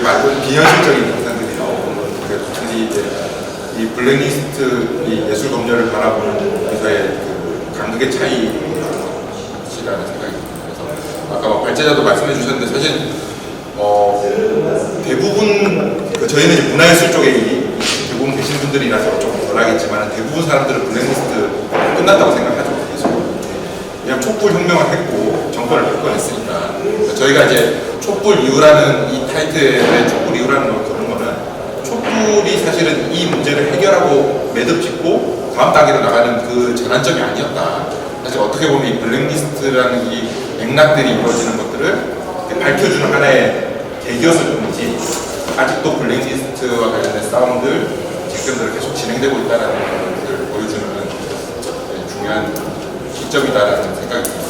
말고 비현실적인 영상들이 나오고 특히 이제 이 블랙리스트 이 예술 검열을 바라보는 부서의 그 간극의 차이라는 생각이 듭니다. 그래서 아까 뭐 발제자도 말씀해 주셨는데 사실 대부분 저희는 이제 문화예술 쪽에 대부분 계신 분들이라서 조금 덜 하겠지만 대부분 사람들은 블랙리스트 끝났다고 생각하죠. 그냥 촛불 혁명을 했고 정권을 바꿔냈으니까 저희가 이제 촛불 이후라는 이 타이틀의 촛불 이후라는 걸 그런 거는 촛불이 사실은 이 문제를 해결하고 매듭 짓고 다음 단계로 나가는 그 전환점이 아니었다. 사실 어떻게 보면 이 블랙리스트라는 이 맥락들이 이루어지는 것들을 밝혀주는 하나의 계기였을 뿐이지 아직도 블랙리스트와 관련된 싸움들 지금들 계속 진행되고 있다는 것을 보여주는 중요한 시점이다라는 생각이 듭니다.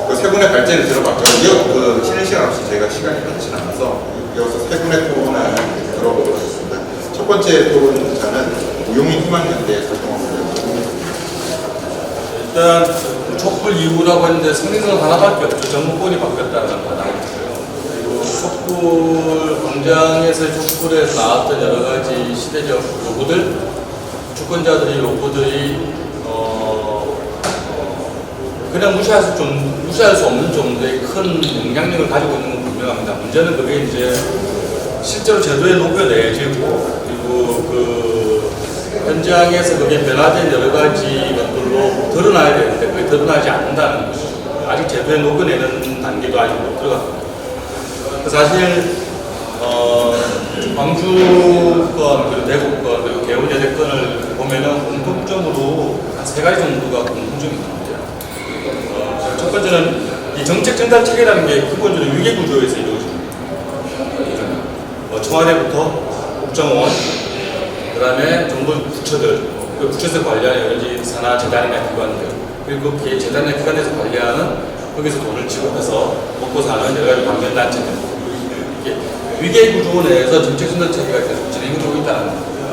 그 세 분의 발제를 들어봤죠. 쉬는 시간 없이 저희가 시간이 많지 않아서 이어서 세 분의 토론을 들어보도록 하겠습니다. 첫 번째 토론자는 우용인 희망연대에서 활동합니다. 일단 촛불 이후라고 했는데 성능은 하나밖에 없죠. 정부권이 바뀌었다는 바람이고요. 그리고 촛불 광장에서의 촛불에서 나왔던 여러 가지 시대적 요구들, 주권자들이 요구들이 그냥 무시할 수 없는 정도의 큰 영향력을 가지고 있는 건 분명합니다. 문제는 그게 이제 실제로 제도에 녹여내지고 그리고 그 현장에서 그게 변화된 여러 가지 것들로 드러나야 되는데 그게 드러나지 않는다는 거죠. 아직 제도에 녹여내는 단계도 아직 못 들어갔습니다. 사실 광주권, 그리고 대구권, 그리고 개운여대 건을 보면은 공통점으로 한 세 가지 정도가 공통점이 있습니다. 첫 번째는 이 정책 전달 체계라는 게 기본적으로 위계 구조에서 이루어집니다. 청와대부터 국정원, 그 다음에 정부 부처들, 그 부처에서 관리하는 여러 가지 산하 재단이나 기관들, 그리고 그 재단이나 기관에서 관리하는 거기서 돈을 지급해서 먹고 사는 여러 가지 관계단체들. 이렇게 위계 구조 내에서 정책 전달 체계가 계속 진행되고 있다는 거고요.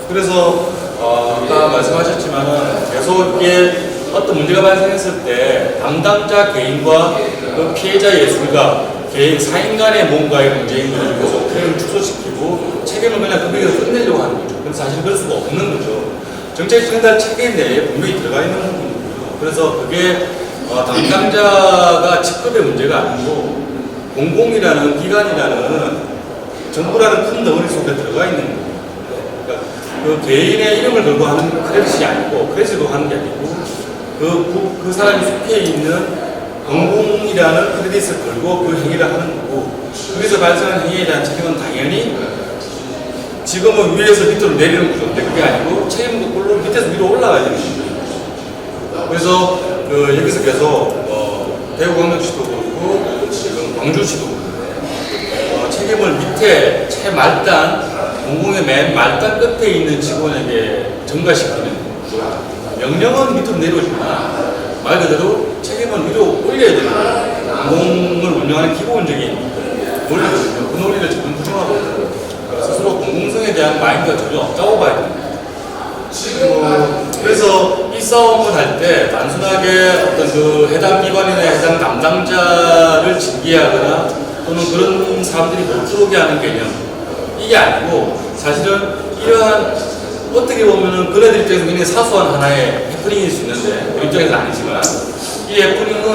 그래서 아까 말씀하셨지만은 계속 이게 어떤 문제가 발생했을 때 담당자 개인과 그 피해자 예술가 개인 사인 간의 뭔가의 문제인 것을 계속 그걸 축소시키고 책임을 그냥 거기서 끝내려고 하는 거죠. 근데 사실 그럴 수가 없는 거죠. 정책 전달 체계 내에 분명히 들어가 있는 부분이고요. 그래서 그게 담당자가 직급의 문제가 아니고 공공이라는 기관이라는 정부라는 큰 덩어리 속에 들어가 있는 거예요. 그러니까 그 개인의 이름을 걸고 하는 크레딧이 아니고 크레딧으로 하는 게 아니고 그 사람이 속해 있는 공공이라는 크레딧을 걸고 그 행위를 하는 거고 거기서 발생한 행위에 대한 책임은 당연히 지금은 위에서 밑으로 내리는 구조인데 그게 아니고 책임도 물론 밑에서 위로 올라가야 되는 거죠. 그래서 여기서 계속 대구광역시도 그렇고 지금 광주시도 그렇고 책임을 밑에 최말단 공공의 맨 말단 끝에 있는 직원에게 전가시키는 명령은 밑으로 내려오지만 말 그대로 책임은 위로 올려야 되는 거예요. 공공을 운영하는 기본적인 논리거든요. 그 논리를 지금 부정하고 스스로 공공성에 대한 마인드가 전혀 없다고 봐야 됩니다. 그래서 이 싸움을 할 때 단순하게 어떤 그 해당 기관이나 해당 담당자를 징계하거나 또는 그런 사람들이 못 들어오게 하는 개념 이게 아니고 사실은 이러한 어떻게 보면은 그네들 입장에서 굉장히 사소한 하나의 해프닝일 수 있는데 우리 입장에서는 아니지만 이 해프닝은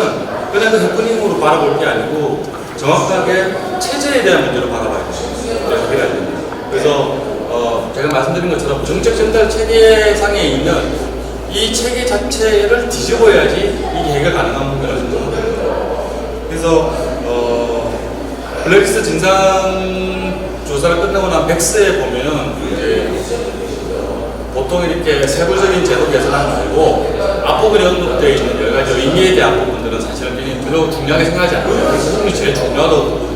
그냥 그 해프닝으로 바라볼 게 아니고 정확하게 체제에 대한 문제로 바라봐야 됩니다. 그래서 제가 말씀드린 것처럼 정책 전달 체계상에 있는 이 체계 자체를 뒤집어야지 이게 해결 가능한 부분이라고 생각합니다. 그래서 블랙리스트 진상 조사를 끝나고 난 백스에 보면은 이제 보통 이렇게 세부적인 제도 개선안 말고 앞부분에 언급되어 있는 여러 가지 의미에 대한 부분들은 사실은 별로 중요하게 생각하지 않아요. 그 부분이 제일 중요하다고 보거든요.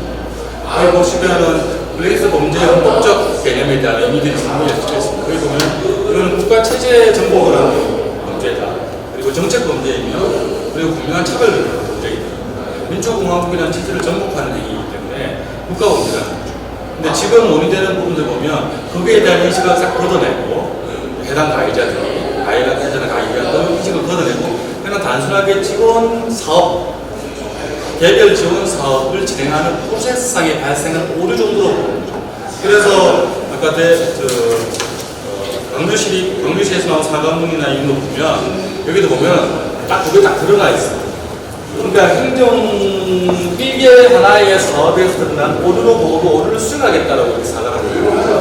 여기 보시면은 블랙리스트 범죄의 헌법적 개념에 대한 의미들이 분명히 적혀 있습니다. 여기 보면 이거는 국가 체제 정복을 하는 범죄다. 그리고 정책 범죄이며 그리고 분명한 차별 범죄이다. 민주공화국이라는 체제를 정복하는 행위이기 때문에 국가 범죄라는 거죠. 근데 지금 논의되는 부분들 보면 거기에 대한 인식을 싹 걷어내고 해당 가해자들이 가해자나 가해자들 인식을 걷어내고 그냥 단순하게 직원 사업 개별 지원 사업을 진행하는 프로세스상에 발생한 오류 정도로 보는 거죠. 그래서 아까 광주시에서 나온 사과문이나 이런 거 보면 여기도 보면 딱 그게 딱 들어가 있어요. 그러니까 행정 1개 하나의 사업에서 드러난 오류로 보고 오류를 수정하겠다라고 이렇게 사과를 합니다.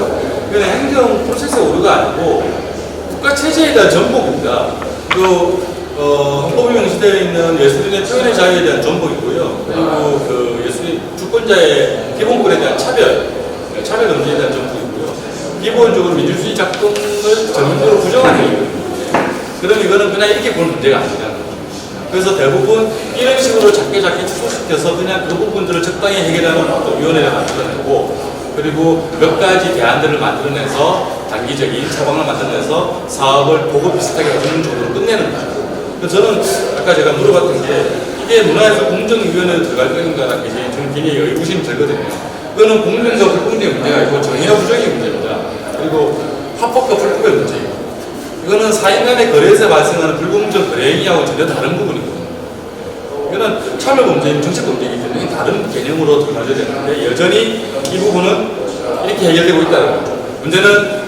그냥 행정 프로세스의 오류가 아니고 국가 체제에 대한 전복입니다. 헌법에 명시되어 있는 예술인의 표현의 자유에 대한 전복이고요. 그리고 그 예술인 주권자의 기본권에 대한 차별 금지에 대한 전복이고요. 기본적으로 민주주의 작동을 전면적으로 부정하는 얘기거든요. 그럼 이거는 그냥 이렇게 볼 문제가 아니라. 그래서 대부분 이런 식으로 작게 축소시켜서 그냥 그 부분들을 적당히 해결하는 어떤 위원회를 만들어내고 그리고 몇 가지 대안들을 만들어내서 단기적인 처방을 만들어내서 사업을 보고 비슷하게 해주는 정도로 끝내는 거예요. 그래서 저는 아까 제가 물어봤던 게 이게 문화에서 공정위원회로 들어갈 것인가라는 게 저는 굉장히 의구심이 들거든요. 이거는 공정과 불공정의 문제가 아니고 정의와 부정의 문제입니다. 그리고 합법과 불법의 문제이고 이거는 사인 간의 거래에서 발생하는 불공정 거래 행위하고 전혀 다른 부분이거든요. 이거는 참여범죄인 정책범죄이기 때문에 다른 개념으로 들어가져야 되는데 여전히 이 부분은 이렇게 해결되고 있다는 거죠. 문제는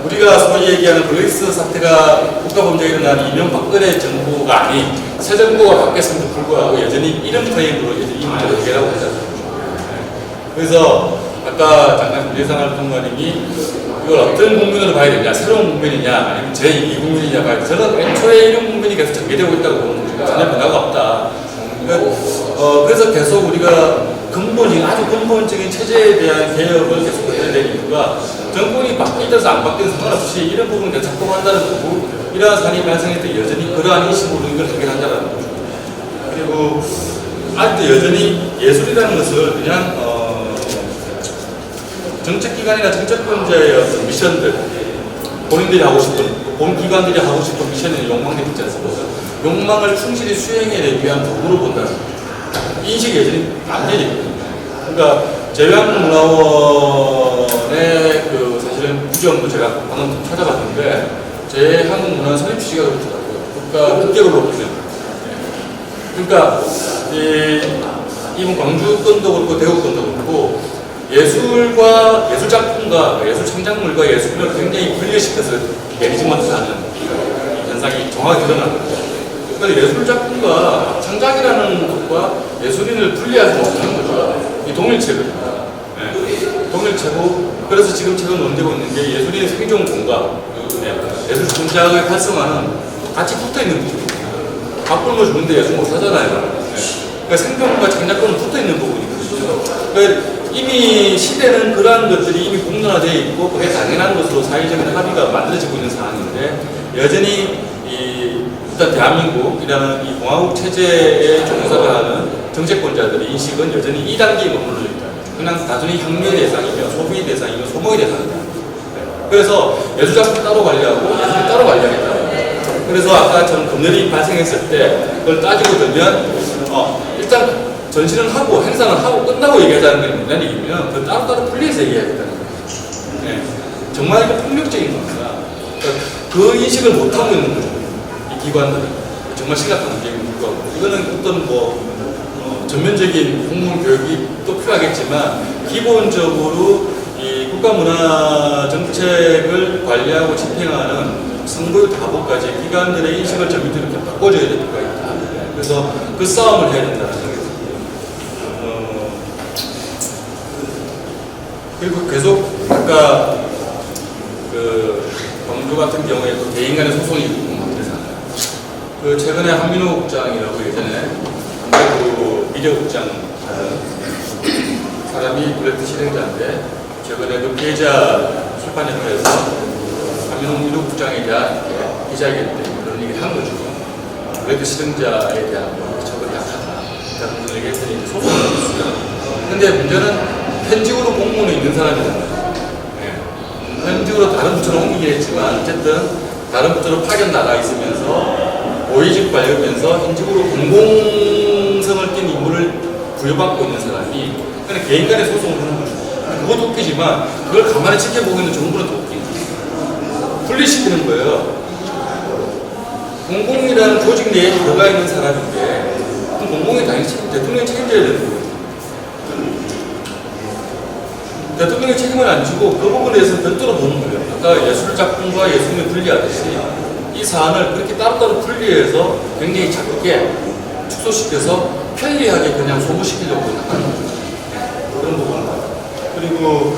우리가 소위 얘기하는 블랙리스트 사태가 국가범죄가 일어난 이명박근혜 정부가 아닌 새 정부가 바뀌었음에도 불구하고 여전히 이런 프레임으로 이 문제를 해결하고 있다는 거죠. 그래서 아까 잠깐 문재상할 통과님이 이걸 어떤 국민으로 봐야 되냐, 새로운 국민이냐, 아니면 제2 국민이냐 봐야 돼. 저는 애초에 이런 국민이 계속 전개되고 있다고 보는 거죠. 전혀 변화가 없다. 그래서 계속 우리가 아주 근본적인 체제에 대한 개혁을 계속 해야 되는 이유가 정권이 바뀌든지 안 바뀌든 상관없이 이런 부분을 계속 작동한다는 거고 이러한 사안이 발생할 때 여전히 그러한 인식으로 이걸 해결한다는 거죠. 그리고 아직도 여전히 예술이라는 것을 그냥 정책기관이나 정책권자의 어떤 미션들, 본인들이 하고 싶은, 본 기관들이 하고 싶은 미션이나 욕망들이 있지 않습니까? 욕망을 충실히 수행해내기 위한 도구로 본다는 인식이 여전히 안 되거든요. 그러니까 제한문화원의 사실은 구정도 제가 방금 찾아봤는데 제한문화원 설립 취지가 그렇더라고요. 국가 급격으로 높이는. 그러니까 이번 광주 건도 그렇고 대구 건도 그렇고 예술과 예술작품과 예술 창작물과 예술을 굉장히 분리시켜서 매니지먼트하는 현상이 정확히 드러나는 거죠. 그러니까 예술작품과 창작이라는 것과 예술인을 분리하지 못하는 거죠. 이 동일체거든요. 네. 동일체고 그래서 지금 최근 논되고 있는 게 예술인의 생존 공간, 예술 창작의 활성화는 같이 붙어있는 부분입니다. 밥굶어 주는데 예술 못하잖아요. 그러니까 생존과 창작권은 붙어있는 부분이거든요. 그러니까 이미 시대는 그러한 것들이 이미 공론화되어 있고 그게 당연한 것으로 사회적인 합의가 만들어지고 있는 상황인데 여전히 일단 대한민국이라는 이 공화국 체제에 종사를 하는 정책권자들의 인식은 여전히 2단계에 머물러 있다. 그냥 단순히 혁명의 대상이며 소비의 대상이며 소모의 대상이다. 그래서 예술작품 따로 관리하고 예술이 따로 관리하겠다. 그래서 아까 저는 검열이 발생했을 때 그걸 따지고 들면 일단 전시는 하고 행사는 하고 끝나고 얘기하자는 게 뭐냐는 얘기면 그 따로따로 분리해서 얘기하겠다는 거예요. 네. 정말 이거 폭력적인 겁니다. 그러니까 그 인식을 못하고 있는 거죠. 이 기관들은. 정말 심각한 문제인 불구하고. 이거는 어떤 전면적인 공무원 교육이 또 필요하겠지만 기본적으로 이 국가문화 정책을 관리하고 집행하는 성불 다보까지 기관들의 인식을 전면적으로 바꿔줘야 될 필요가 있다. 그래서 그 싸움을 해야 된다는 거예요. 그리고 계속 아까 광주 같은 경우에 또 개인 간의 소송이 있고 그렇잖아요. 최근에 한민호 국장이라고 예전에 미디어 국장 사람이 블랙리스트 실행자인데 최근에 그 피해자 출판협회에서 한민호 국장에 대한 기자회견 때 그런 얘기를 한 거죠. 블랙리스트 실행자에 대한 처벌이 약하다. 그런 얘기 했더니 소송을 했어요. 근데 문제는 현직으로 공무원에 있는 사람이잖아요. 네. 현직으로 다른 부처로 옮기긴 했지만 어쨌든 다른 부처로 파견 나가 있으면서 고위직 관료면서 현직으로 공공성을 띈 임무를 부여받고 있는 사람이 그냥 개인 간의 소송을 하는 거죠. 그것도 웃기지만 그걸 가만히 지켜보고 있는 정부는 더 웃긴 거예요. 분리시키는 거예요. 공공이라는 조직 내에 들어가 있는 사람인데 공공의 당연히 대통령이 책임져야 되는 거예요. 대통령이 책임을 안 지고 그 부분에 대해서 별도로 보는 거예요. 아까 예술작품과 예술을 분리하듯이 이 사안을 그렇게 따로따로 분리해서 굉장히 작게 축소시켜서 편리하게 그냥 소구시키려고 나가는 거죠. 그런 부분입니다. 그리고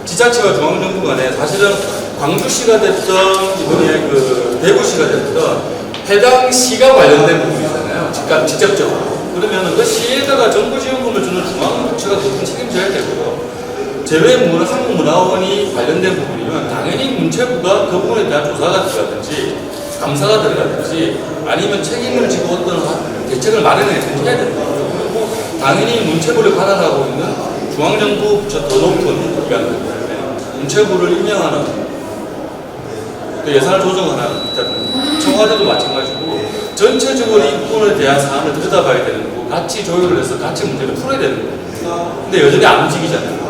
지자체와 중앙정부 간에 사실은 광주시가 됐던 이번에 대구시가 됐던 해당 시가 관련된 부분이잖아요. 직접적으로. 그러면 그 시에다가 정부 지원금을 주는 중앙부처가 그것은 책임져야 되고요. 한국문화원이 관련된 부분이면 당연히 문체부가 그 부분에 대한 조사가 들어가든지 감사가 들어가든지 아니면 책임을 지고 어떤 대책을 마련해야든지 해야 됩니다. 그리고 당연히 문체부를 관할하고 있는 중앙정부 부처 더 높은 기관들, 문체부를 임명하는 예산을 조정하는 청와대도 마찬가지고 전체적으로 이 부분에 대한 사안을 들여다봐야 되는 거고 같이 조율을 해서 같이 문제를 풀어야 되는 거예요. 근데 여전히 안 움직이잖아요.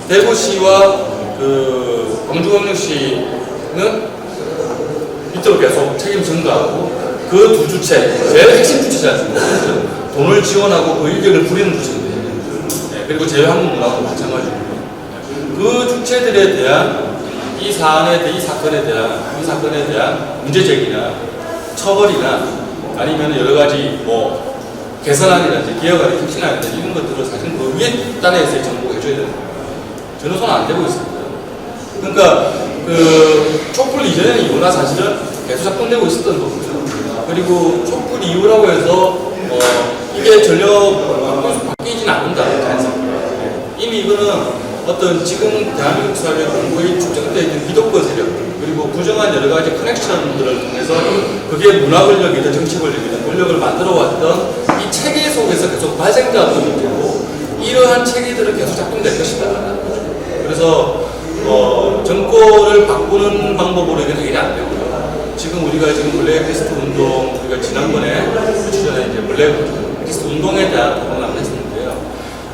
대구시와 광주광역시는 밑으로 계속 책임 전가하고 그 두 주체, 제일 핵심 주체지 않습니까? 돈을 지원하고 그 일격을 부리는 주체입니다. 네, 그리고 제외한국문화도 마찬가지고 그 주체들에 대한 이 사건에 대한 문제 제기나 처벌이나 아니면 여러 가지 개선안이라든지 개혁안이 혁신안이라든지 이런 것들을 사실 그 위에 단에서 정부가 해줘야 되는 거예요. 저는 손 안 대고 있습니다. 그러니까 촛불 이전에는 이거나 사실은 계속 작동되고 있었던 거고요. 그리고 촛불 이후라고 해서 이게 전혀 바뀌진 않는다. 이미 이거는 어떤 지금 대한민국 사회에 거의 축적되어 있는 기독교 세력 그리고 부정한 여러 가지 커넥션들을 통해서 그게 문화 권력이든 정치 권력이든 권력을 만들어 왔던 이 체계 속에서 계속 발생자도 문제고 이러한 체계들은 계속 작동될 것이다. 그래서 정권을 바꾸는 방법으로 이게 해결이 안 되고요. 지금 우리가 블랙리스트 운동 우리가 지난번에 며칠 전에 이제 블랙리스트 운동에 대한 토론을 했었는데요.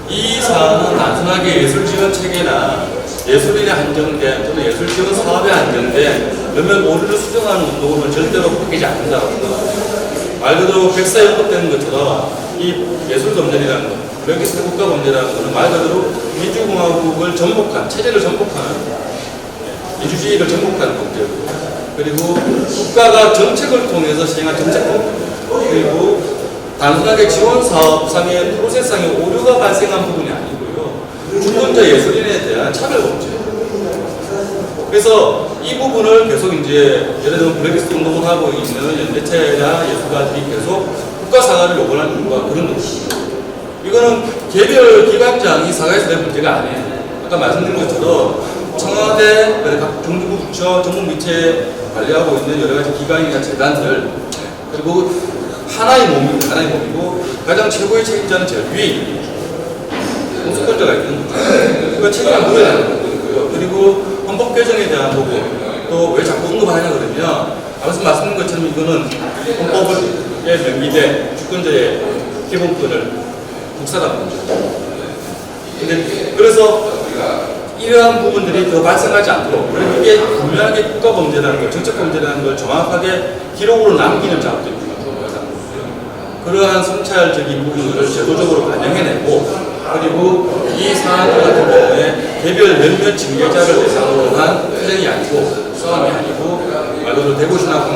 이 사안은 단순하게 예술 지원 체계나 예술인에 한정된 또는 예술 지원 사업에 한정된 몇몇 오류를 수정하는 운동은 절대로 바뀌지 않는다고 생각합니다. 말 그대로 백사 연법되는 것처럼 이 예술 범죄라는 것, 블랙리스트 국가 범죄라는 것은 말 그대로 민주공화국을 전복한 체제를 전복하는 민주주의를 전복하는 범죄고 그리고 국가가 정책을 통해서 시행한 정책 범죄 그리고 단순하게 지원사업상의 프로세스상의 오류가 발생한 부분이 아니고요. 주권자 예술인에 대한 차별범죄. 그래서 이 부분을 계속 이제 예를 들면 블랙리스트 운동을 하고 있는 연대체나 예술가들이 계속 국가 사과를 요구하는 이유가 그런 것입니다. 이거는 개별 기관장이 사과해서 될 문제가 아니에요. 아까 말씀드린 것처럼 청와대, 각 정부 부처, 정부 밑에 관리하고 있는 여러 가지 기관이나 재단들 그리고 하나의 몸이고 가장 최고의 책임자는 제일 위에 있는 공수권자가 있는 거죠. 그러니까 책임을 물어야 되는 거고요. 그리고 헌법 개정에 대한 부분 또 왜 자꾸 언급하냐 그러면 앞서 말씀드린 것처럼 이거는 헌법에 명기된 주권자의 기본권을 국사라는 거죠. 그래서 이러한 부분들이 더 발생하지 않도록 그리고 이게 분명하게 국가범죄라는 걸 정책범죄라는 걸 정확하게 기록으로 남기는 작업도 있습니다. 그러한 성찰적인 부분을 제도적으로 반영해내고 그리고 이 사안 같은 경우에 개별 몇몇 징계자를 대상으로 한 투쟁이 아니고 싸움이 아니고 말 그대로 대구시나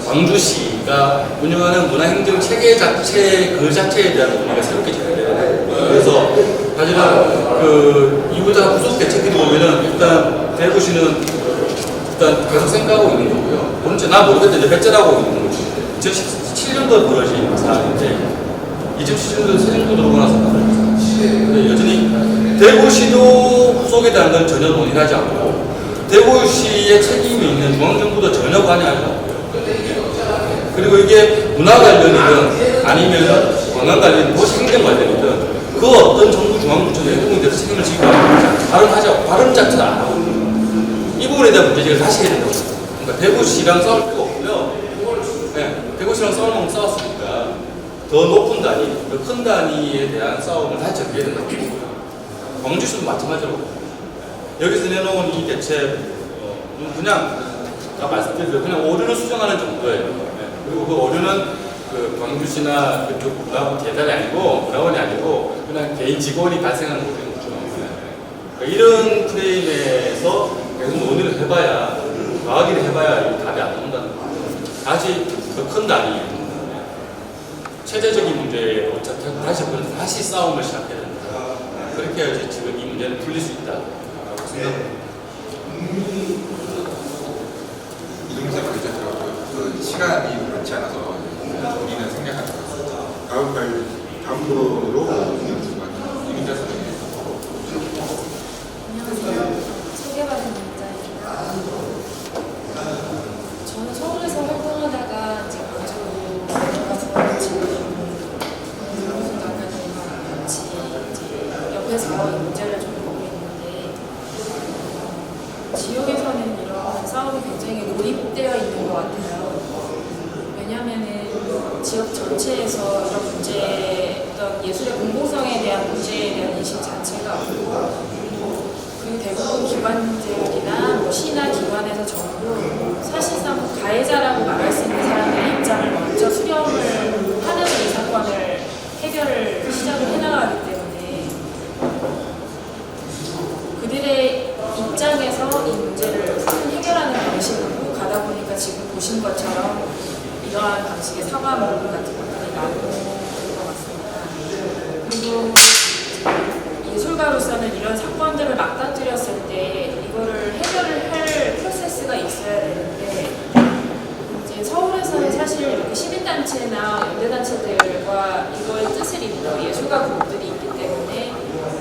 광주시가 운영하는 문화행정 체계 자체에 대한 논의가 새롭게 진행돼요. 그래서 사실은 이후자 후속 대책들이 보면은 일단 대구시는 일단 계속 생각하고 있는 거고요. 언제 나 모르겠는데 배째라고 있는 거죠. 2017년도에 벌어진 사안인데 2017년도에 세정도 들어오고 나서 근데 여전히 대구시도 후속에 대한 건 전혀 논의하지 않고 대구시의 책임이 있는 중앙정부도 전혀 관여하지 않고 그리고 이게 문화 관련이든 아니면 관광 관련, 도시행정 관련이든 그 어떤 정부 중앙부처 내부에 대해서 책임을 지고 발언 자체를 안 하고 이 부분에 대한 문제제기를 다시 해야 된다고 그러니까 대구시랑 싸울 필요 없고요. 네, 대구시랑 싸우면 싸웠으니까 더 높은 단위, 더 큰 단위에 대한 싸움을 다시 전개해야 된다고 광주시도 마찬가지로 여기서 내놓은 이 대책 그냥 아까 말씀드린 대로 그냥 오류를 수정하는 정도예요. 네. 그리고 그 오류는 그 광주시나 그쪽 문화부 대단이 아니고 문화원이 아니고 그냥 개인 직원이 발생하는 오류인 거죠. 네. 그러니까 이런 프레임에서 계속 논의를 해봐야 과학을 해봐야 이 답이 안 나온다는 거예요. 다시 더 큰 답이 체제적인 문제로 다시 싸움을 시작해야 된다. 그렇게 해야지 지금 이 문제는 풀릴 수 있다라고 생각합니다. 이동생 의견들하고 그 시간이 그렇지 않아서 우리는 생략하는 것 같습니다. 다음 거로 이민자 선생님. 안녕하세요. 소개받은 민자입니다. 저는 서울에서 활동하다가 이제 광주로 내려가서 지금 무슨 작가님과 같이 이제 옆에서 이 문제를 좀 보고 있는데 지역에서는 이런 싸움이 굉장히 몰입되어 있는 것 같아요. 왜냐하면은 지역 전체에서 이런 문제, 어떤 예술의 공공성에 대한 문제에 대한 인식 자체가 없고 그 대부분 기관들이나 뭐 시나 기관에서 전부 사실상 가해자라고 말할 수 있는 사람들의 입장을 먼저 수렴을 하는 이 사건을 해결을 시작을 해나가기 때문에 그들의 입장에서 이 문제를 해결하는 방식으로 가다 보니까 지금 보신 것처럼 이러한 방식의 사과 모임 같은 것들이 나오는 것 같습니다. 그리고 예술가로서는 이런 사건들을 맞닥뜨렸을 때 이거를 해결을 할 프로세스가 있어야 되는데 이제 서울에서는 사실 이렇게 시민단체나 연대단체들과 이거의 뜻을 잇는 예술가 그룹들이 있기 때문에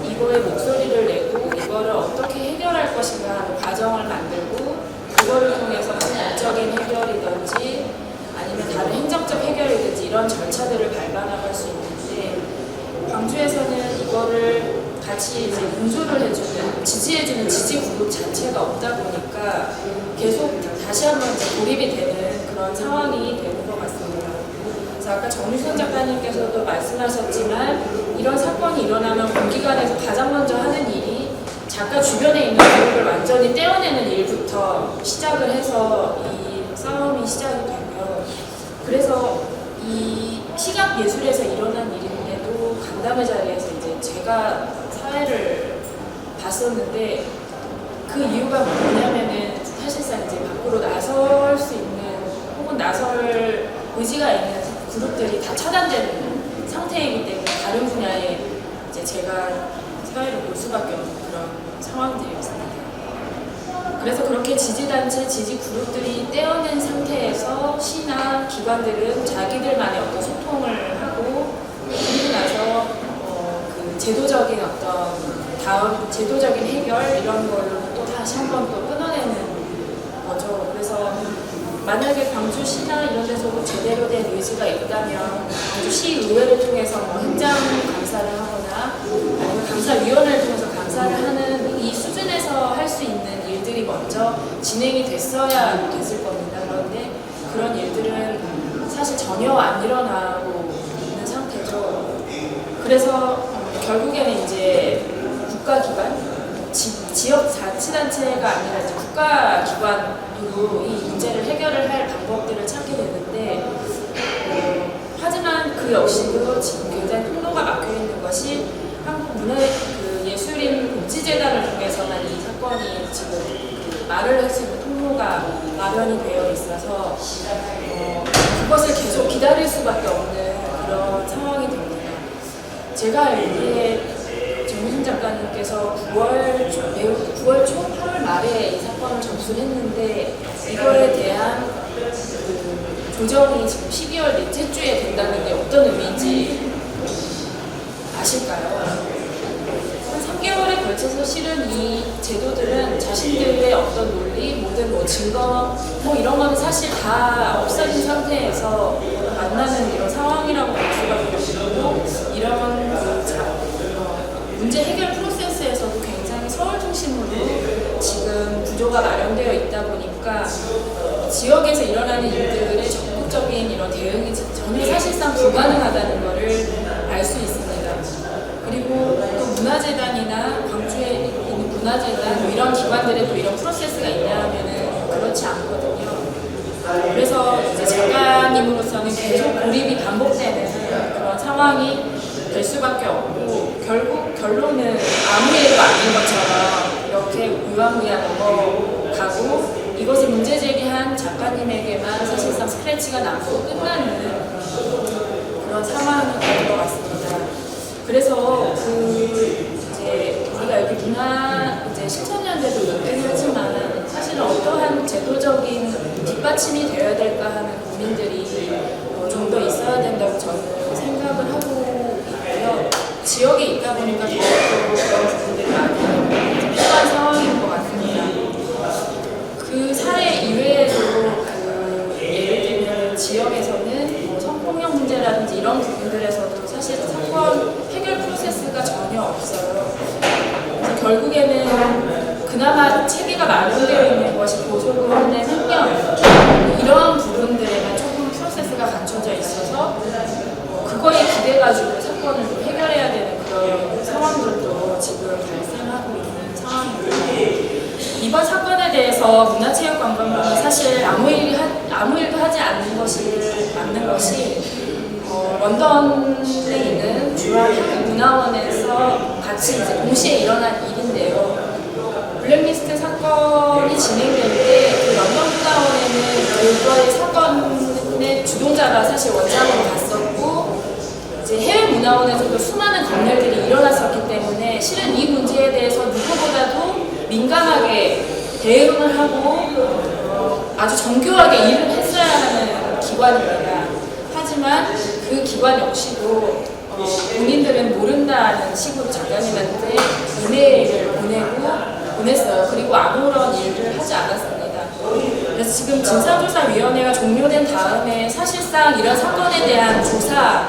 이거의 목소리를 내고 이거를 어떻게 해결할 것인가 하는 과정을 만들고 그거를 통해서 법적인 해결이든지 아니면 다른 행정적 해결이든지 이런 절차들을 밟아나갈 수 있는데 광주에서는 이거를 같이 이제 운조를 해주는, 지지해주는 지지 그룹 자체가 없다 보니까 계속 다시 한번 이제 고립이 되는 그런 상황이 되는 것 같습니다. 그래서 아까 정유선 작가님께서도 말씀하셨지만 이런 사건이 일어나면 공기관에서 가장 먼저 하는 일이 작가 주변에 있는 그룹을 완전히 떼어내는 일부터 시작을 해서 이 싸움이 시작이 되고요. 그래서 이 시각 예술에서 일어난 일인데도 간담회 자리에서 이제 제가 사회를 봤었는데 그 이유가 뭐냐면은 사실상 이제 밖으로 나설 수 있는 혹은 나설 의지가 있는 그룹들이 다 차단되는 상태이기 때문에 다른 분야에 이제 제가 사회를 볼 수밖에 없는 그런 상황들이었습니다. 그래서 그렇게 지지단체, 지지그룹들이 떼어낸 상태에서 시나 기관들은 자기들만의 어떤 소통을 하고 그리고 나서 그 제도적인 어떤 다음 제도적인 해결 이런 걸로 또 다시 한 번 또 끊어내는 거죠. 그래서 만약에 광주시나 이런 데서도 제대로 된 의지가 있다면 광주시 의회를 통해서 뭐 행정 감사를 하거나 아니면 감사위원회를 통해서 감사를 하는 이 수준에서 할 수 있는 일들이 먼저 진행이 됐어야 됐을 겁니다. 그런데 그런 일들은 사실 전혀 안 일어나고 있는 상태죠. 그래서 결국에는 이제 국가기관, 지역자치단체가 아니라 이제 국가기관으로 이 문제를 해결을 할 방법들을 찾게 되는데 하지만 그 역시도 지금 굉장히 통로가 막혀 있는 것이 한국문화예술인복지재단을 통해서만 이 사건이 지금 말을 할 수 있는 통로가 마련이 되어 있어서 그것을 계속 기다릴 수밖에 없는 그런 상황이 됩니다. 제가 알기에 정유진 작가님께서 9월 초, 8월 말에 이 사건을 접수를 했는데 이거에 대한 그 조정이 지금 12월 넷째 주에 된다는 게 어떤 의미인지 아실까요? 한 3개월에 걸쳐서 실은 이 제도들은 자신들의 어떤 논리, 모든 뭐 증거, 뭐 이런 거는 사실 다 없어진 상태에서 만나는 이런 상황이라고 볼 수밖에 없고 이런 문제 해결 프로세스에서도 굉장히 서울 중심으로 지금 구조가 마련되어 있다 보니까 지역에서 일어나는 일들의 적극적인 이런 대응이 전혀 사실상 불가능하다는 것을 알 수 있습니다. 그리고 또 문화재단이나 광주에 있는 문화재단 뭐 이런 기관들의 또 이런 프로세스가 있냐 하면은 그렇지 않거든요. 그래서 이제 작가님으로서는 계속 고립이 반복되는 그런 상황이 될 수밖에 없고, 결국 결론은 아무 일도 아닌 것처럼 이렇게 무야무야 넘어가고, 이것을 문제 제기한 작가님에게만 사실상 스크래치가 남고 끝나는 그런 상황이 될 것 같습니다. 그래서 이제 우리가 여기 문화 이제 실천연대도 있긴 하지만 사실은 어떠한 제도적인 뒷받침이 되어야 될까 하는 고민들이 좀 더 있어야 된다고 저는 생각을 하고 있고요. 지역에 있다 보니까 더욱더 그런 부분들이 많이 필요한 상황인 것 같습니다. 그 사례 이외에도 예를 들면 지역에서는 뭐 성폭력 문제라든지 이런 부분들에서도 사실 사건 해결 프로세스가 전혀 없어요. 그래서 결국에는 그나마 체계가 마련되어 있는 것이 보조금의 횡령, 이러한 부분들에만 조금 프로세스가 갖춰져 있어서 그거에 기대가지고 사건을 좀 해결해야 되는 그런 상황들도 지금 발생하고 있는 상황입니다. 이번 사건에 대해서 문화체육관광부는 사실 아무 일도 하지 않는 것이 맞는 것이, 런던에 있는 주한 문화원에서 같이 이제 동시에 일어난 일인데요. 블랙리스트 사건이 진행될 때 그 런던 문화원에는 그거의 사건의 주동자가 사실 원장으로 갔었고, 이제 해외 문화원에서도 수많은 검열들이 일어났었기 때문에 실은 이 문제에 대해서 누구보다도 민감하게 대응을 하고 아주 정교하게 일을 했어야 하는 기관입니다. 하지만 그 기관 역시도 본인들은 모른다는 식으로 작가님한테 이메일을 보냈어요. 그리고 아무런 일을 하지 않았습니다. 그래서 지금 진상조사위원회가 종료된 다음에 사실상 이런 사건에 대한 조사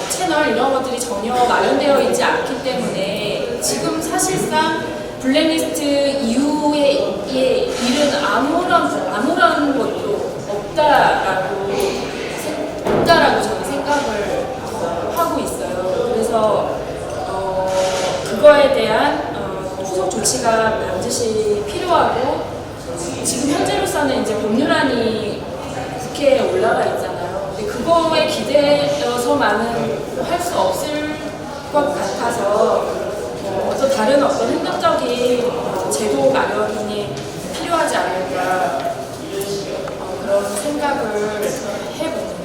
채널 이런 것들이 전혀 마련되어 있지 않기 때문에 지금 사실상 블랙리스트 이후의 일은 아무런 것도 없다라고 저는 생각을 하고 있어요. 그래서 그거에 대한 후속 조치가 반드시 필요하고, 지금 현재로서는 이제 법률안이 국회에 올라가 있잖아요. 근데 그거에 기대어서만은 할 수 없을 것 같아서 어떤 다른 행정적인 제도 마련이 필요하지 않을까 그런 생각을 해봅니다.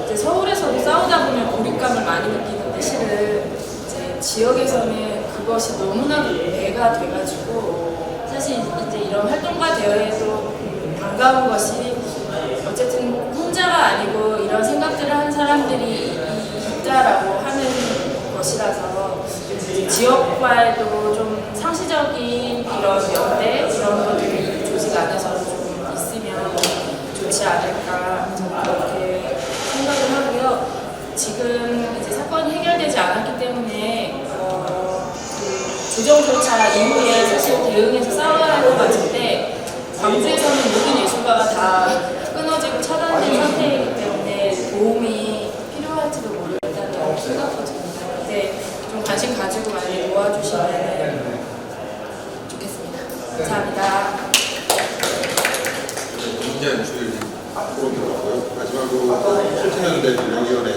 이제 서울에서도 싸우다 보면 고립감을 많이 느끼는데 실은 이제 지역에서는 그것이 너무나도 배가 돼가지고 사실 이제 이런 활동가 대회에도 반가운 것이 어쨌든 혼자가 아니고 이런 생각들을 하는 사람들이 있다라고 하는 것이라서 지역과에도 좀 상시적인 이런 연대 이런 것들이 조직 안에서 좀 있으면 좋지 않을까 그렇게 생각을 하고요. 지금 이제 사건이 해결되지 않았기 때문에 조정조차 이후에 사실 대응해서 싸워야 할 것 같은데, 광주에서는 모든 예술가가 다 끊어지고 차단된 상태이기 때문에 도움이 필요할지도 모르겠다는 생각도 듭니다. 근데 좀 관심 가지고 많이 도와주시면 좋겠습니다. 감사합니다. 문제 연출 앞으로 들어가고요. 마지막으로 실천연대 유령위원회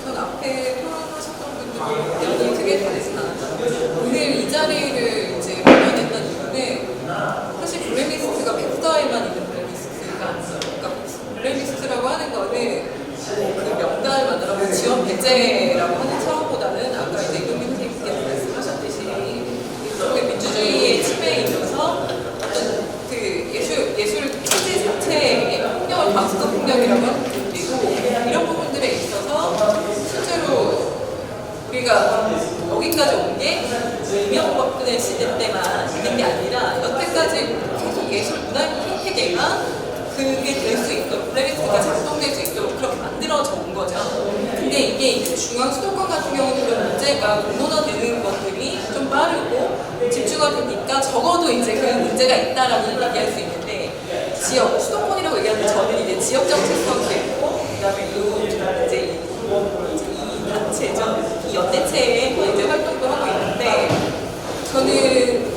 전 앞에 토론하셨던 분들이 연이 되게 잘했어요. 오늘 이 자리를 이제 마련했던 이유는 사실 블랙리스트가 백서에만 있는 블랙리스트가 아니에요. 그러니까 블랙리스트라고 하는 거는 그 명단을 만들어서 지원 배제라고 하는 차원보다는 아까 이제 이동민 선생님께서 말씀하셨듯이 일종의 민주주의의 침해에 있어서 어떤 그 예술 체제 자체의 폭력을 방수적 폭력이라고 하는 부분이고, 이런 부분들에 있어서 실제로 우리가 여기까지 온 게 이명박근혜 시대 때만 있는 게 아니라 여태까지 계속 예술 문화 생태계가 그게 될 수 있도록 블랙리스트가 작동될 수 있도록 그렇게 만들어져 온 거죠. 근데 이게 이제 중앙 수도권 같은 경우는 그런 문제가 공론화되는 것들이 좀 빠르고 집중화 되니까 적어도 이제 그런 문제가 있다라고 얘기할 수 있는데, 지역 수도권이라고 얘기하는데 저는 이제 지역 정체성도 있고, 그다음에 이제 이 단체죠. 이 연대체에 이제 활동도 하고 있는데 저는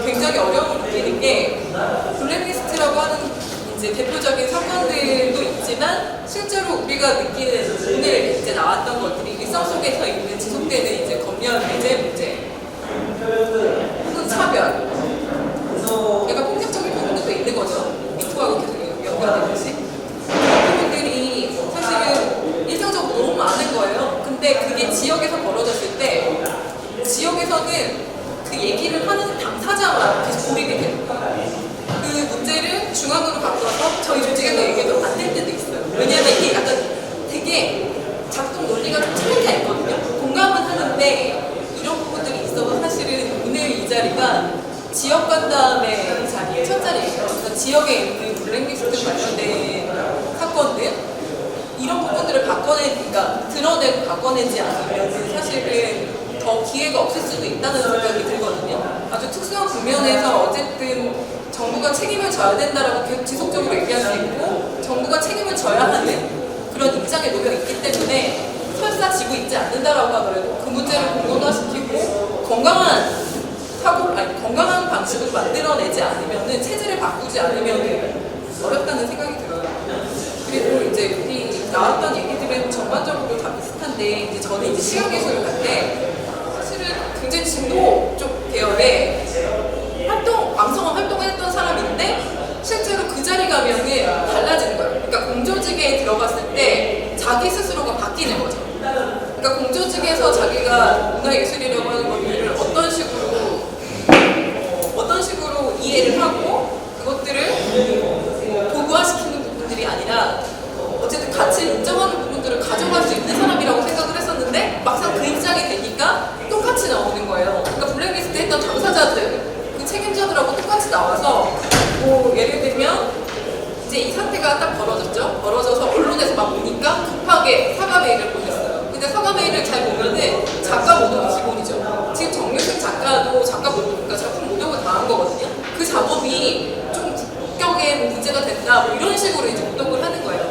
굉장히 어려움을 느끼는 게 블랙리스트라고 하는 이제 대표적인 사건들도 있지만 실제로 우리가 느끼는 오늘 이제 나왔던 것들이 일상 속에서 있는 지속되는 이제 검열 배제 문제 혹은 차별 약간 폭력적인 부분도 있는 거죠. 미투하고 계속 연결되듯이 그런 부분들이 사실은 일상적으로 너무 많은 거예요. 근데 그게 지역에서 벌어졌을 때 지역에서는 그 얘기를 하는 당사자만 계속 고립이 되는 거예요. 그 문제를 중앙으로 바꿔서 저희 조직에서 얘기해도 안 될 때도 있어요. 왜냐하면 이게 약간 되게 작동 논리가 좀 차이가 있거든요. 공감은 하는데 이런 부분들이 있어서 사실은 오늘 이 자리가 지역 간담회 자리의 첫 자리예요. 그래서 지역에 있는 블랙리스트 관련된 사건들 이런 부분들을 그러니까 드러내고 바꿔내지 않으면 사실은 더 기회가 없을 수도 있다는 생각이 들거든요. 아주 특수한 국면에서 어쨌든 정부가 책임을 져야 된다라고 계속 지속적으로 얘기할 수 있고 정부가 책임을 져야 하는 그런 입장에 놓여 있기 때문에 설사 지고 있지 않는다라고 하더라도 그 문제를 공론화시키고 건강한 방식으로 만들어내지 않으면은 체제를 바꾸지 않으면은 어렵다는 생각이 들어요. 그리고 이제 우리 나왔던 얘기들은 전반적으로 다 비슷한데 이제 저는 이제 시각예술을 할 때 사실은 굉장히 진도 쪽 계열의 왕성한 활동을 했던 사람인데 실제로 그 자리 가면은 달라지는 거예요. 그러니까 공조직에 들어갔을 때 자기 스스로가 바뀌는 거죠. 그러니까 공조직에서 자기가 문화예술이라고 하는 것들을 어떤 식으로 이해를 하고 그것들을 도구화시키는 부분들이 아니라 어쨌든 가치를 인정하는 부분들을 가져갈 수 있는 사람이라고 생각을 했었는데 막상 그 입장이 되니까 똑같이 나오는 거예요. 그러니까 블랙리스트 했던 당사자들, 그 책임자들하고 똑같이 나와서 뭐 예를 들면 이제 이 사태가 딱 벌어져서 언론에서 막 보니까 급하게 사과 메일을 보냈어요. 근데 사과 메일을 잘 보면은 작가 모독이 기본이죠. 지금 정유승 작가도 작가 모독, 그러니까 작품 모독을 당한 거거든요. 그 작업이 좀 국격에 문제가 된다, 뭐 이런 식으로 이제 모독을 하는 거예요.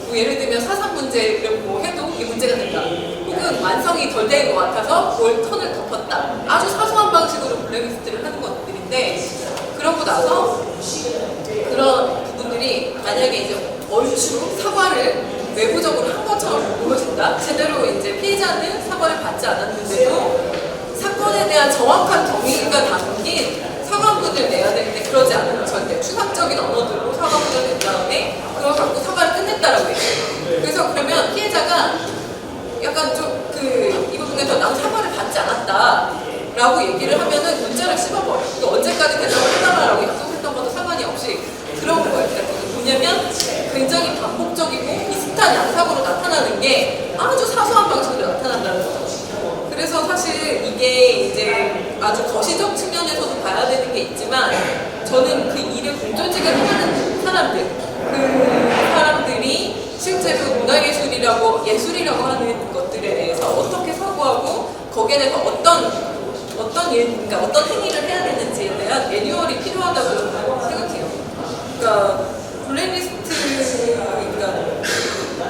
뭐 예를 들면 사상 문제를 뭐 해도 이 문제가 된다. 혹은 완성이 덜 된 것 같아서 뭘 턴을 덮었다. 아주 사소한 방식으로 블랙리스트를 하는 것들인데 그러고 나서 그런 부분들이 만약에 이제 얼추 사과를 외부적으로 한 것처럼 보여진다. 제대로 이제 피해자는 사과를 받지 않았는데도 사건에 대한 정확한 경위가 담긴 사과문을 내야 되는데 그러지 않으면 절대 추상적인 언어들로 사과문을 낸 다음에 그걸 갖고 사과를 끝냈다라고 해요. 그래서 그러면 피해자가 약간 좀 이 부분에서 난 사과를 받지 않았다라고 얘기를 하면은 문자를 씹어버려. 그러니까 언제까지 대답을 해달라고 약속했던 것도 상관이 없이 그런 거예요. 그러니까 뭐냐면 굉장히 반복적이고 비슷한 양상으로 나타나는 게 아주 사소한 방식으로 나타난다는 거죠. 그래서 사실 이게 이제 아주 거시적 측면에서도 봐야 되는 게 있지만 저는 그 일을 공조직에 하는 사람들, 그 사람들이 실제로 문화예술이라고 예술이라고 하는 것들에 대해서 어떻게 사고하고 거기에 대해서 그러니까 어떤 행위를 해야 되는지에 대한 매뉴얼이 필요하다고 생각해요. 그러니까 블랙리스트, 그러니까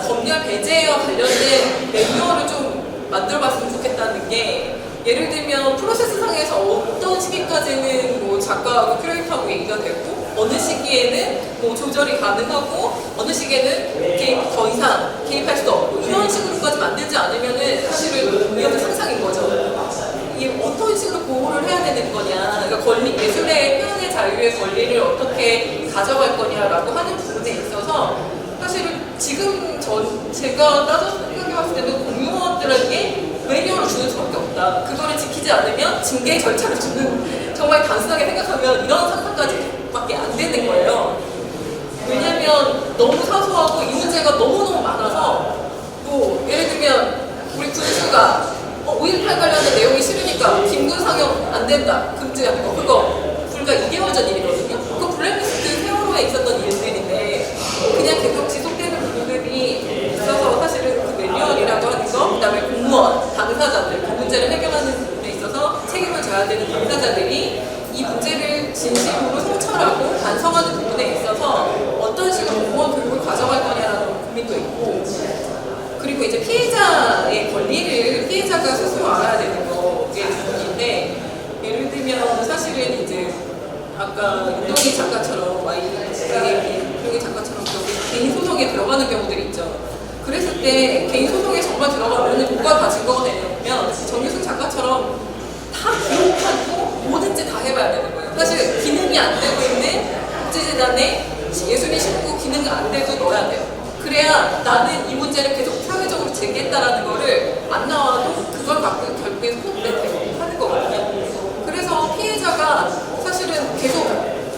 검열 배제와 관련된 매뉴얼을 좀 만들어봤으면 좋겠다는 게 예를 들면 프로세스상에서 어떤 시기까지는 뭐 작가하고 큐레이터하고 얘기가 되고 어느 시기에는 뭐 조절이 가능하고 어느 시기에는 더 이상 개입할 수도 없고 이런 식으로까지 만들지 않으면은 사실은 이것도 상상인 거죠. 이게 어떤 식으로 보호를 해야 되는 거냐, 그러니까 예술의 표현의 자유의 권리를 어떻게 가져갈 거냐라고 하는 부분에 있어서 사실은 지금 제가 따져서 생각해봤을 때는 공무원들에게 매뉴얼을 주는 수밖에 없다. 그거를 지키지 않으면 징계 절차를 주는, 정말 단순하게 생각하면 이런 상상까지밖에 안 되는 거예요. 왜냐면 너무 사소하고 이 문제가 너무너무 많아서 뭐 예를 들면 우리 군수가 5.18 관련된 내용이 싫으니까 김군 상영 안 된다, 금지하는 거, 그거 불과 2개월 전 일이거든요. 그 블랙리스트 세월호에 있었던 일들인데 그냥 계속 지속되는 부분들이 있어서 사실은 그 매뉴얼이라고 하는 거, 그 다음에 공무원, 당사자들, 그 문제를 해결하는 부분에 있어서 책임을 져야 되는 당사자들이 이 문제를 진심으로 성찰하고 반성하는 부분에 있어서 어떤 식으로 공무원 교육을 가져갈 거냐라는 고민도 있고, 그리고 이제 피해자의 권리를, 피해자가 근데 개인 소송에 정말 들어가면 뭐가 다 증거가 되냐면 정유승 작가처럼 다 기록하고 뭐든지 다 해봐야 되는 거예요. 사실 기능이 안 되고 있는 국제재단에 예술인 신고 기능이 안 돼도 넣어야 돼요. 그래야 나는 이 문제를 계속 사회적으로 제기했다라는 거를 안 나와도 그걸 갖고 결국에 손대고 하는 거거든요. 그래서 피해자가 사실은 계속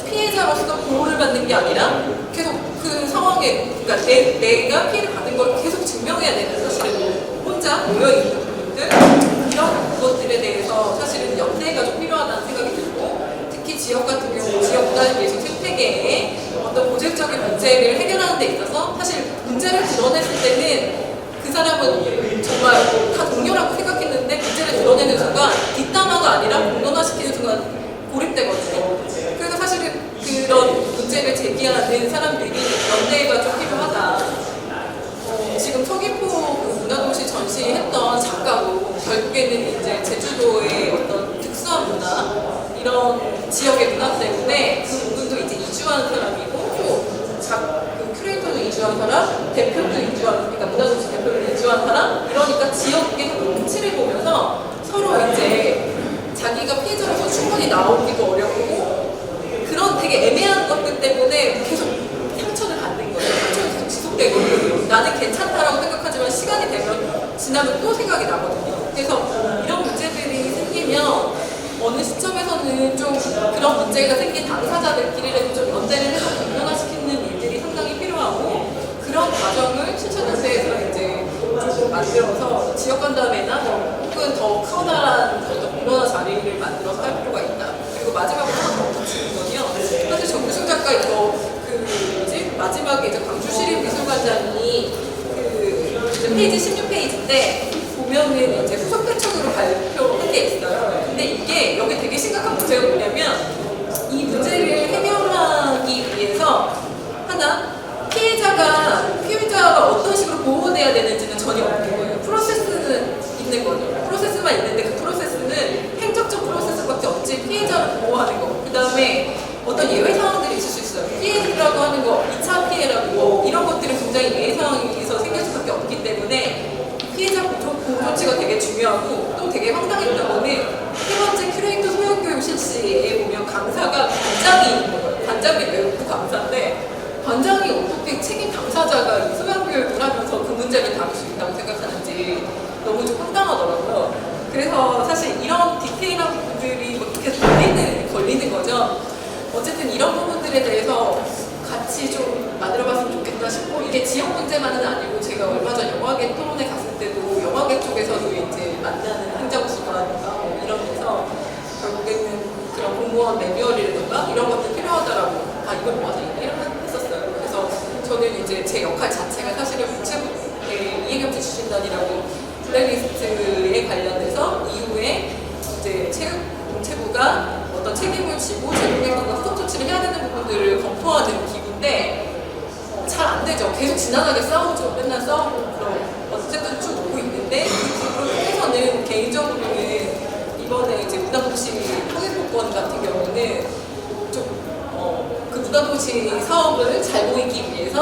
피해자로서 보호를 받는 게 아니라 계속 그 상황에, 그러니까 내가 피해를 받은 걸 계속 증명해야 되는, 사실은 혼자 모여있는 부분들, 이런 것들에 대해서 사실은 연대가 좀 필요하다는 생각이 들고, 특히 지역 같은 경우 지역단 예술 생태계에 어떤 고질적인 문제를 해결하는 데 있어서 사실 문제를 드러냈을 때는 그 사람은 정말 다 동료라고 생각했는데 문제를 드러내는 순간 뒷담화가 아니라 공론화시키는 순간 고립되거든요. 그래서 사실은 그런 문제를 제기하는 사람들이 연대가 좀 필요하다. 지금 서귀포 그 문화도시 전시했던 작가고 결국에는 이제 제주도의 어떤 특수한 문화, 이런 지역의 문화 때문에 그 부분도 이제 이주한 사람이고 그 큐레이터도 이주한 사람, 대표도 이주한, 그러니까 문화도시 대표를 이주한 사람, 이러니까 지역의 눈치를 보면서 서로 이제 자기가 피해자로서 충분히 나오기도 어렵고 그런 되게 애매한 것들 때문에 계속 상처를 받는 거예요. 상처가 계속 지속되고 나는 괜찮다라고 생각하지만 시간이 되면 지나면 또 생각이 나거든요. 그래서 이런 문제들이 생기면 어느 시점에서는 좀 그런 문제가 생긴 당사자들끼리라도 좀 연대를 해서 공론화시키는 일들이 상당히 필요하고, 그런 과정을 실천연대에서 이제 좀 만들어서 지역 간담회나 혹은 더 커다란 어떤 공론화 자리를 만들어서 할 필요가 있다. 그리고 마지막으로 하나 더 붙이는 건요. 사실 정유승 작가 이거 마지막에 이제 광주시립미술관장이 이제 페이지 16페이지인데 보면은 이제 후속 대책으로 발표한 게 있어요. 근데 이게 여기 되게 심각한 문제가 뭐냐면 이 문제를 해결하기 위해서 하나 피해자가 어떤 식으로 보호돼야 되는지는 전혀 없는 거예요. 프로세스는 있는 거죠. 프로세스만 있는데 그 프로세스는 행정적 프로세스밖에 없지 피해자를 보호하는 거. 그 다음에 어떤 예외 상황들이 있을 수 있어요. 피해라고 하는 거, 2차 피해라고 이런 것들은 굉장히 예외 상황에서 생길 수밖에 없기 때문에 피해자 보호 조치가 되게 중요하고, 또 되게 황당했던 거는 세 번째 큐레이터 소양교육 실시에 보면 강사가 관장이 있는 거예요. 관장이 외국 강사인데 관장이 어떻게 책임 당사자가 이 소양교육을 하면서 그 문제를 다룰 수 있다고 생각하는지 너무 좀 황당하더라고요. 그래서 사실 이런 디테일한 부분들이 어떻게 걸리는 거죠. 어쨌든 이런 부분들에 대해서 같이 좀 만들어봤으면 좋겠다 싶고, 이게 지역 문제만은 아니고 제가 얼마 전 영화계 토론에 갔을 때도 영화계 쪽에서도 이제 만나는 행정수관과 이런 데서 결국에는 그런 공무원 매뉴얼이라든가 이런 것들 필요하다라고 이걸 모아서 얘기를 했었어요. 그래서 저는 이제 제 역할 자체가 사실은 문체부의 이해경제 추진단이라고 블랙리스트에 관련돼서 이후에 이제 문체부가 어떤 책임을 지고 제공객과 후속 조치를 해야 되는 부분들을 검토하는 기구인데 잘 안 되죠. 계속 지난하게 싸우죠. 맨날 싸우고 어쨌든 쭉 오고 있는데 그 기구를 통해서는 개인적으로는 이번에 이제 문화도시 통일복권 같은 경우는 좀 그 문화도시 사업을 잘 보이기 위해서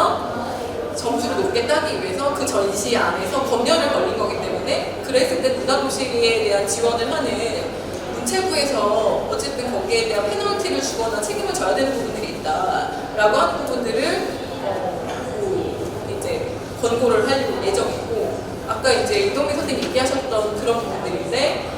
점수를 높게 따기 위해서 그 전시 안에서 검열을 걸린 거기 때문에, 그랬을 때 문화도시에 대한 지원을 하는 문체부에서 어쨌든 거기에 대한 페널티를 주거나 책임을 져야 되는 부분들이 있다라고 하는 부분들을 이제 권고를 할 예정이고, 아까 이제 이동미 선생님 얘기하셨던 그런 부분들인데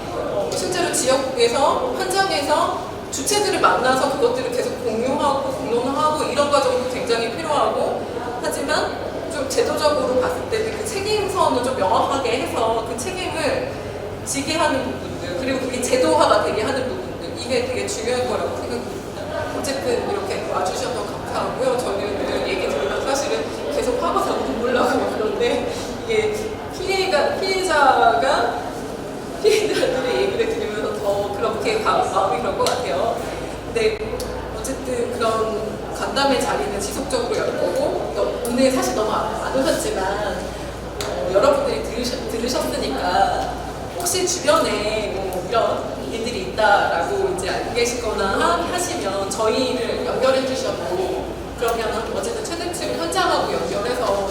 실제로 지역에서 현장에서 주체들을 만나서 그것들을 계속 공유하고 공론화하고 이런 과정도 굉장히 필요하고, 하지만 좀 제도적으로 봤을 때는 그 책임선을 좀 명확하게 해서 그 책임을 지게 하는 부분들, 그리고 그게 제도화가 되게 하는 부분들, 이게 되게 중요할 거라고 생각합니다. 어쨌든 이렇게 와주셔서 감사하고요. 저는 오늘 얘기 들으면 사실은 계속 화가 나고 눈물 나고 그런데 이게 피해자들의 얘기를 들으면서 더 그렇게 마음이 그럴 것 같아요. 근데 어쨌든 그런 간담회 자리는 지속적으로 열 거고, 오늘 사실 너무 안 오셨지만 여러분들이 들으셨으니까 혹시 주변에 뭐 이런 일들이 있다라고 이제 알고 계시거나 하시면 저희를 연결해 주셔도, 그러면 어쨌든 최대치를 현장하고 연결해서